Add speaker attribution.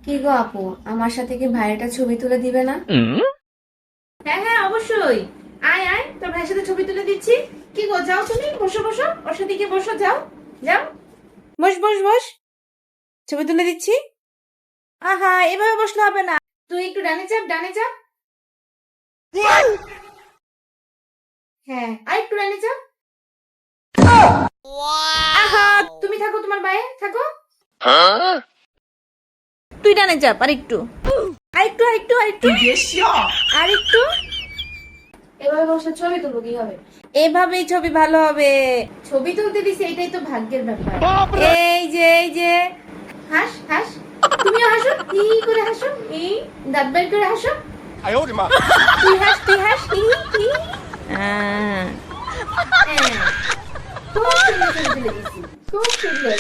Speaker 1: কি গো আপু, আমার সাথে কি ভাইয়েরটা ছবি তুলে দিবে না?
Speaker 2: হ্যাঁ হ্যাঁ অবশ্যই। আয় আয়, তোর ভাইয়ের সাথে ছবি তুলে দিচ্ছি। কি গো, যাও তুমি বসো বসো, ওর সাথে গিয়ে বসো, যাও যাও, বস বস বস, ছবি তুলে দিচ্ছি। আহা, এভাবে বসলে হবে না, তুই একটু ডানে চাপ, ডানে চাপ। হ্যাঁ, আর একটু ডানে চাপ। আহা, তুমি থাকো, তোমার ভাই থাকো। তুই ডানে চাপ, আর একটু, আরেকটু আরেকটু আরেকটু আরেকটু।
Speaker 1: এভাবে বসে ছবি তুলবো কি হবে?
Speaker 2: এভাবেই ছবি ভালো হবে। ছবি তুলতে দিছি, এটাই তো ভাগ্যের ব্যাপার। এই যে হাস হাস, তুমিও হাসো, হি হি করে হাসো, এই দাঁত বের করে হাসো। তুই হাস হি হি। হ্যাঁ, খুব সুন্দর ছবি তুলে দিছি, খুব সুন্দর।